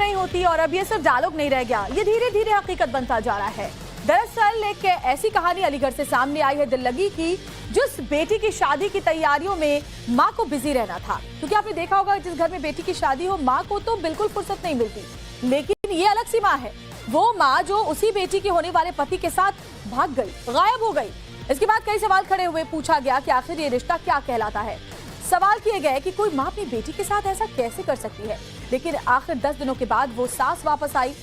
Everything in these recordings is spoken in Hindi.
नहीं होती और अब ये सिर्फ डायलॉग नहीं रह गया, ये धीरे धीरे हकीकत बनता जा रहा है। दरअसल एक ऐसी कहानी अलीगढ़ से सामने आई है दिल लगी की, जिस बेटी की शादी की तैयारियों में मां को बिजी रहना था। क्योंकि आपने देखा होगा जिस घर में बेटी की शादी हो मां को तो बिल्कुल फुर्सत नहीं मिलती, लेकिन ये अलग सी मां है, वो मां जो उसी बेटी के होने वाले पति के साथ भाग गई, गायब हो गई। इसके बाद कई सवाल खड़े हुए, पूछा गया कि आखिर ये रिश्ता क्या कहलाता है। सवाल किए गए कि कोई मां अपनी बेटी के साथ ऐसा कैसे कर सकती है, लेकिन आखिर 10 दिनों के बाद वो सास वापस आई,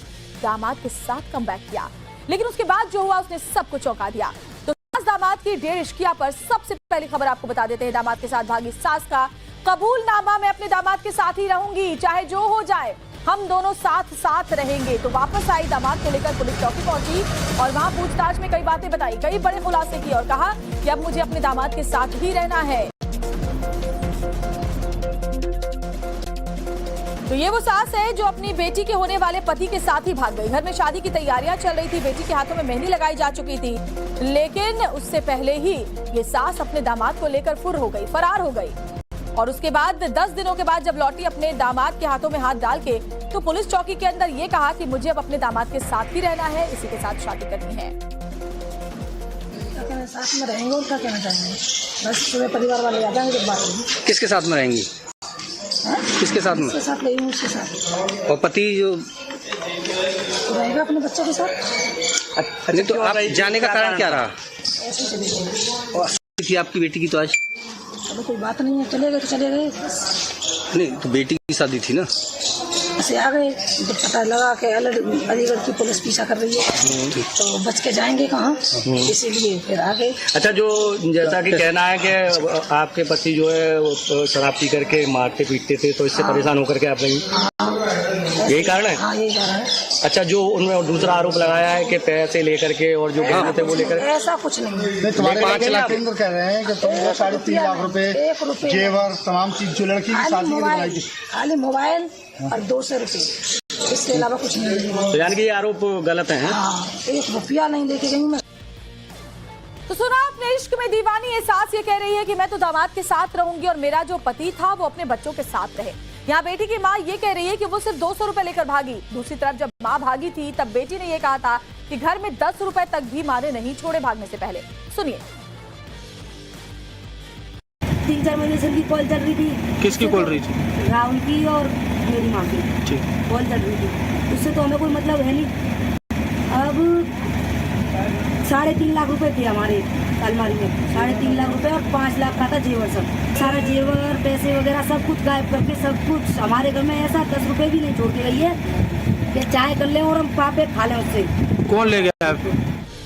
दामाद के साथ कमबैक किया, लेकिन उसके बाद जो हुआ उसने सबको चौंका दिया। तो सास दामाद की डेढ़ इश्किया पर सबसे पहली खबर आपको बता देते हैं। दामाद के साथ भागी सास का कबूलनामा, मैं अपने दामाद के साथ ही रहूंगी, चाहे जो हो जाए, हम दोनों साथ साथ रहेंगे। तो वापस आई, दामाद को लेकर पुलिस चौकी पहुंची और वहां पूछताछ में कई बातें बताई, कई बड़े खुलासे किए और कहा कि अब मुझे अपने दामाद के साथ ही रहना है। तो ये वो सास है जो अपनी बेटी के होने वाले पति के साथ ही भाग गई। घर में शादी की तैयारियां चल रही थी, बेटी के हाथों में मेहंदी लगाई जा चुकी थी, लेकिन उससे पहले ही ये सास अपने दामाद को लेकर फरार हो गई। और उसके बाद 10 दिनों के बाद जब लौटी अपने दामाद के हाथों में हाथ डाल के, तो पुलिस चौकी के अंदर ये कहा कि मुझे अब अपने दामाद के साथ ही रहना है, इसी के साथ शादी करनी है। साथ में रहेंगे और क्या कहना चाहेंगे, बस पूरे परिवार वाले आ जाएंगे जब बात होगी। किसके साथ में रहेंगी? किसके साथ में? उसके साथ रहेंगे, उसके साथ। और पति जो रहेगा अपने बच्चों के साथ। नहीं, तो आप जाने का कारण क्या रहा? ऐसे चले गए थी आपकी बेटी की तो आज? चलो कोई बात नहीं है, चले गए तो चले गए। नहीं, तो बेटी की शादी थी ना, ऐसे आ गए जब पता लगा कि अलीगढ़ की पुलिस पीछा कर रही है तो बच के जाएंगे कहाँ, इसीलिए फिर आ गए। अच्छा, जो जैसा कि कहना है कि आपके पति जो है वो तो शराब पी करके मारते पीटते थे, तो इससे परेशान होकर के आप रही, यही कारण है? हाँ, यही कारण है। अच्छा, जो उनमें दूसरा आरोप लगाया है कि पैसे लेकर के और जो गहने थे वो लेकर, ऐसा कुछ नहीं। तुम्हारे 5 लाख के अंदर कह रहे हैं कि तुम 3.5 लाख रुपए जेवर तमाम चीज जो लड़की की शादी में खाली मोबाइल और 200 रुपए, इसके अलावा कुछ नहीं। तो यानी कि ये आरोप गलत है? हाँ, 1 रुपया नहीं लेके गई मैं। तो सुना आपने, इश्क में दीवानी ये सास ये कह रही है कि मैं तो दामाद के साथ रहूंगी और मेरा जो पति था वो अपने बच्चों के साथ रहे। यहाँ बेटी की माँ ये कह रही है कि वो सिर्फ 200 रुपए लेकर भागी। दूसरी तरफ जब माँ भागी थी तब बेटी ने ये कहा था कि घर में 10 रुपए तक भी माँ ने नहीं छोड़े भागने से पहले। सुनिए। 3-4 महीने से उनकी कॉल चल रही थी। किसकी कॉल रही थी? राहुल की और मेरी माँ की कॉल चल रही थी, उससे तो हमें कोई मतलब है नहीं। अब 3.5 लाख रुपए थे हमारे अलमारी में, 3.5 लाख रुपए और 5 लाख का था जेवर, सब सारा जेवर पैसे वगैरह सब कुछ गायब करके, सब कुछ हमारे घर में ऐसा 10 रुपए भी नहीं छोड़ के गई है कि चाय कर लें और हम पापे खा लें उससे। कौन ले गया आपको?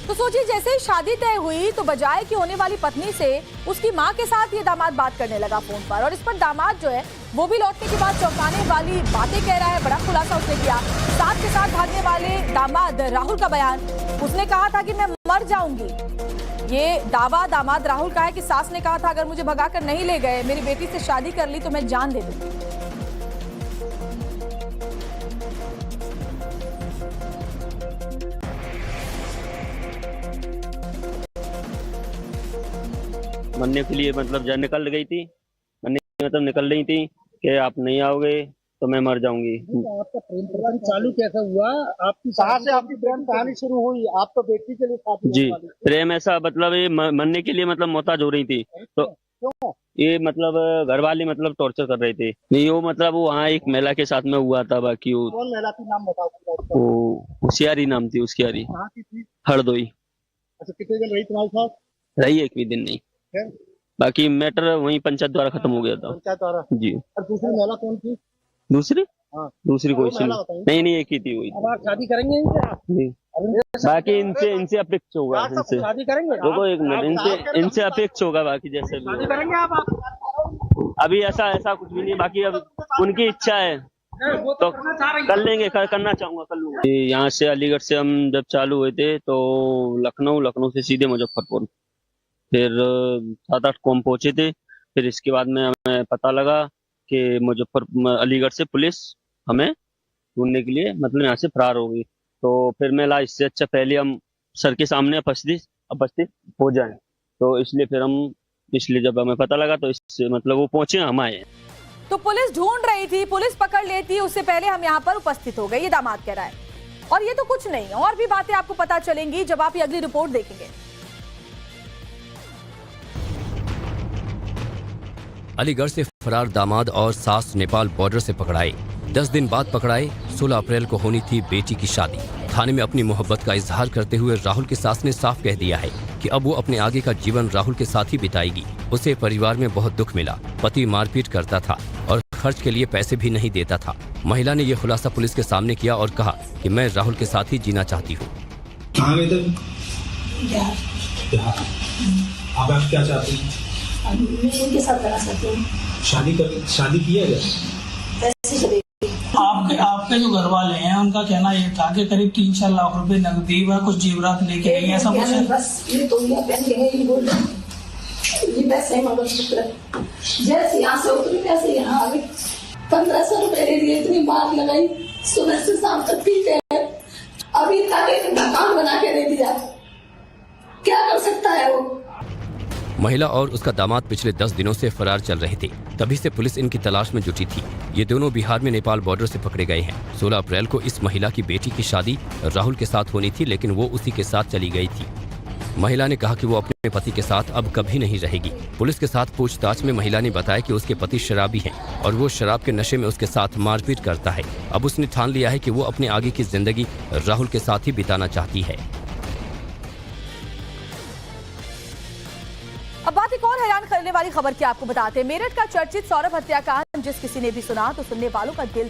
तो सोचिए, जैसे ही शादी तय हुई तो बजाय कि होने वाली पत्नी से उसकी मां के साथ ये दामाद बात करने लगा फोन पर, और इस पर दामाद जो है वो भी लौटने के बाद चौंकाने वाली बातें कह रहा है। बड़ा खुलासा उसने किया। साथ के साथ भागने वाले दामाद राहुल का बयान, उसने कहा था कि मैं मर जाऊंगी। ये दावा दामाद राहुल का है कि सास ने कहा था अगर मुझे भगाकर नहीं ले गए, मेरी बेटी से शादी कर ली तो मैं जान दे दूंगी। मरने के लिए मतलब जब निकल गई थी, मतलब निकल रही थी कि आप नहीं आओगे तो मैं मर जाऊंगी। आपका प्रेम कहानी चालू कैसे हुआ? आपकी कहाँ से आपकी प्रेम कहानी शुरू हुई? आप तो बेटी के लिए साथ जी, प्रेम ऐसा मतलब ये मरने के लिए मतलब मोहताज हो रही थी, तो ये मतलब घर वाले मतलब टॉर्चर कर रहे थे। नहीं, वो मतलब वो वहाँ एक महिला के साथ में हुआ था। बाकी वो कौन महिला थी, नाम बताओ? वो होशियारी नाम थी उसकी। यारी कहाँ की थी? हरदोई। अच्छा, कितने दिन रही तुम्हारे साथ? रही एक भी दिन नहीं, बाकी मैटर वहीं पंचायत द्वारा खत्म हो गया था। पंचायत द्वारा? जी। और दूसरी महिला कौन थी? दूसरी? हाँ, दूसरी कोई नहीं, एक ही थी वही। अब आप शादी करेंगे इनसे? बाकी इनसे अपेक्षा होगा, इनसे शादी करेंगे? देखो एक मिनट, इनसे अपेक्षा होगा, बाकी जैसे शादी करेंगे आप? अभी ऐसा कुछ भी नहीं, बाकी अब उनकी इच्छा है तो कर लेंगे, करना चाहूंगा कर लूंगा। यहाँ से अलीगढ़ से हम जब चालू हुए थे तो लखनऊ से सीधे मुजफ्फरपुर, फिर 7-8 को हम पहुंचे थे। फिर इसके बाद में हमें पता लगा कि अलीगढ़ से पुलिस हमें ढूंढने के लिए मतलब यहाँ से फरार हो गई। तो फिर मैं ला इससे अच्छा पहले हम सर के सामने उपस्थित हो जाएं, तो इसलिए जब हमें पता लगा तो इससे मतलब वो पहुंचे, हम आए। तो पुलिस ढूंढ रही थी, पुलिस पकड़ लेती, उससे पहले हम यहाँ पर उपस्थित हो गए, ये दामाद कह रहा है। और ये तो कुछ नहीं, और भी बातें आपको पता चलेंगी जब आप ये अगली रिपोर्ट देखेंगे। अलीगढ़ से फरार दामाद और सास नेपाल बॉर्डर से पकड़ाए। 10 दिन बाद पकड़ाए। 16 अप्रैल को होनी थी बेटी की शादी। थाने में अपनी मोहब्बत का इजहार करते हुए राहुल की सास ने साफ कह दिया है कि अब वो अपने आगे का जीवन राहुल के साथ ही बिताएगी। उसे परिवार में बहुत दुख मिला। पति मारपीट करता था और खर्च के लिए पैसे भी नहीं देता था। महिला ने यह खुलासा पुलिस के सामने किया और कहा कि मैं राहुल के साथ ही जीना चाहती हूँ। अब आप क्या चाहते हैं? मैं इनके साथ रहना चाहती हूँ। शादी की है? पैसे चले आपके जो घर वाले हैं उनका कहना ये था कि करीब 3-4 लाख रुपए नकदी व कुछ जेवरात लेके गए, ऐसा कुछ है? बस ये तो ये पहन के गए, ये बोल रहे हैं। ये पैसे मंगलसूत्र जैसे यहाँ से उतरी वैसे यहाँ आ गई। 1500 रुपए दे दिए, इतनी बात लगाई, सुबह से शाम तक पीते हैं। अभी तक मकान बना के दे दिया, क्या कर सकता है वो? महिला और उसका दामाद पिछले 10 दिनों से फरार चल रहे थे, तभी से पुलिस इनकी तलाश में जुटी थी। ये दोनों बिहार में नेपाल बॉर्डर से पकड़े गए हैं। 16 अप्रैल को इस महिला की बेटी की शादी राहुल के साथ होनी थी, लेकिन वो उसी के साथ चली गई थी। महिला ने कहा कि वो अपने पति के साथ अब कभी नहीं रहेगी। पुलिस के साथ पूछताछ में महिला ने बताया कि उसके पति शराबी हैं और वो शराब के नशे में उसके साथ मारपीट करता है। अब उसने ठान लिया है कि वो अपने आगे की जिंदगी राहुल के साथ ही बिताना चाहती है। अब बात एक और हैरान करने वाली खबर की आपको बताते हैं। मेरठ का चर्चित सौरभ हत्याकांड जिस किसी ने भी सुना तो सुनने वालों का दिल